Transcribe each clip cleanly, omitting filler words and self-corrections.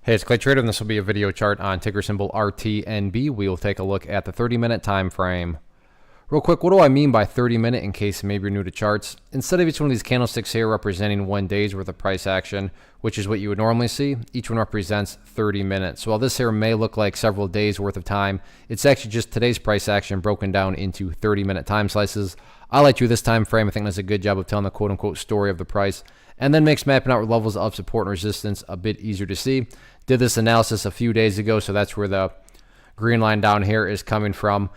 Hey, it's Clay Trader, and this will be a video chart on ticker symbol RTNB. We will take a look at the 30-minute time frame. Real quick, what do I mean by 30-minute in case maybe you're new to charts? Instead of each one of these candlesticks here representing 1 day's worth of price action, which is what you would normally see, each one represents 30 minutes. So while this here may look like several days worth of time, it's actually just today's price action broken down into 30-minute time slices. I like to this time frame. I think that's a good job of telling the quote-unquote story of the price, and then makes mapping out levels of support and resistance a bit easier to see. Did this analysis a few days ago, so that's where the green line down here is coming from,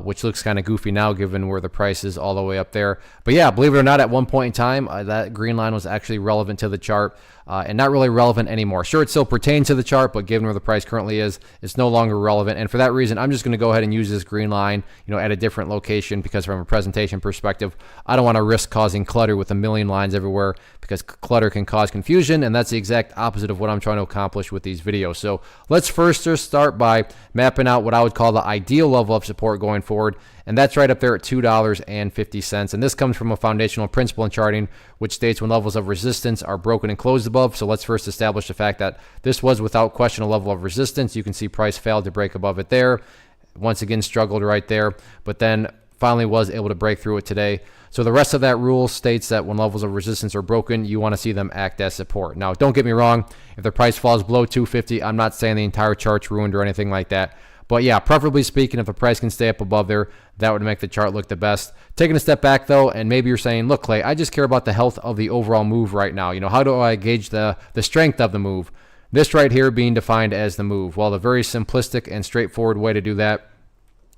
which looks kind of goofy now given where the price is all the way up there. But yeah, believe it or not, at one point in time, that green line was actually relevant to the chart and not really relevant anymore. Sure, it still pertains to the chart, but given where the price currently is, it's no longer relevant. And for that reason, I'm just going to go ahead and use this green line, at a different location, because from a presentation perspective, I don't want to risk causing clutter with a million lines everywhere, because clutter can cause confusion, and that's the exact opposite of what I'm trying to accomplish with these videos. So let's first just start by mapping out what I would call the ideal level of support going forward, and that's right up there at $2.50. And this comes from a foundational principle in charting, which states when levels of resistance are broken and closed above. So let's first establish the fact that this was without question a level of resistance. You can see price failed to break above it there. Once again, struggled right there, but then finally was able to break through it today. So the rest of that rule states that when levels of resistance are broken, you want to see them act as support. Now, don't get me wrong. If the price falls below 250, I'm not saying the entire chart's ruined or anything like that. But yeah, preferably speaking, if the price can stay up above there, that would make the chart look the best. Taking a step back though, and maybe you're saying, look, Clay, I just care about the health of the overall move right now. How do I gauge the strength of the move? This right here being defined as the move. Well, the very simplistic and straightforward way to do that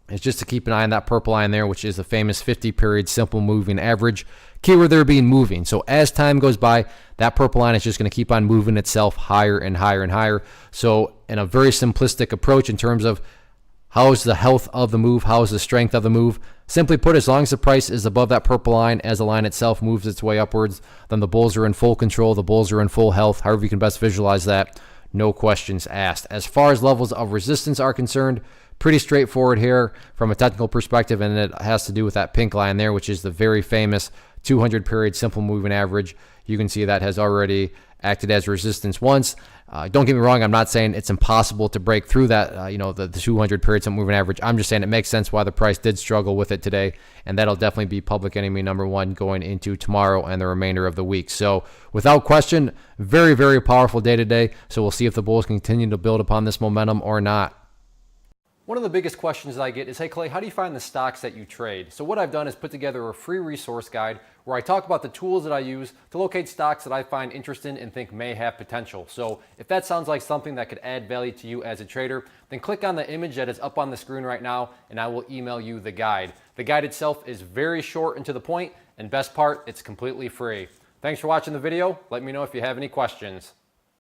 is just to keep an eye on that purple line there, which is the famous 50-period simple moving average. Keyword there being moving. So as time goes by, that purple line is just going to keep on moving itself higher and higher and higher. So in a very simplistic approach in terms of how is the health of the move, how is the strength of the move, simply put, as long as the price is above that purple line as the line itself moves its way upwards, then the bulls are in full control, the bulls are in full health, however you can best visualize that. No questions asked. As far as levels of resistance are concerned, pretty straightforward here from a technical perspective, and it has to do with that pink line there, which is the very famous 200-period simple moving average. You can see that has already acted as resistance once. Don't get me wrong, I'm not saying it's impossible to break through that, the 200-period simple moving average. I'm just saying it makes sense why the price did struggle with it today, and that'll definitely be public enemy number one going into tomorrow and the remainder of the week. So without question, very, very powerful day today. So we'll see if the bulls continue to build upon this momentum or not. One of the biggest questions that I get is, hey Clay, how do you find the stocks that you trade? So what I've done is put together a free resource guide where I talk about the tools that I use to locate stocks that I find interesting and think may have potential. So if that sounds like something that could add value to you as a trader, then click on the image that is up on the screen right now and I will email you the guide. The guide itself is very short and to the point, and best part, it's completely free. Thanks for watching the video. Let me know if you have any questions.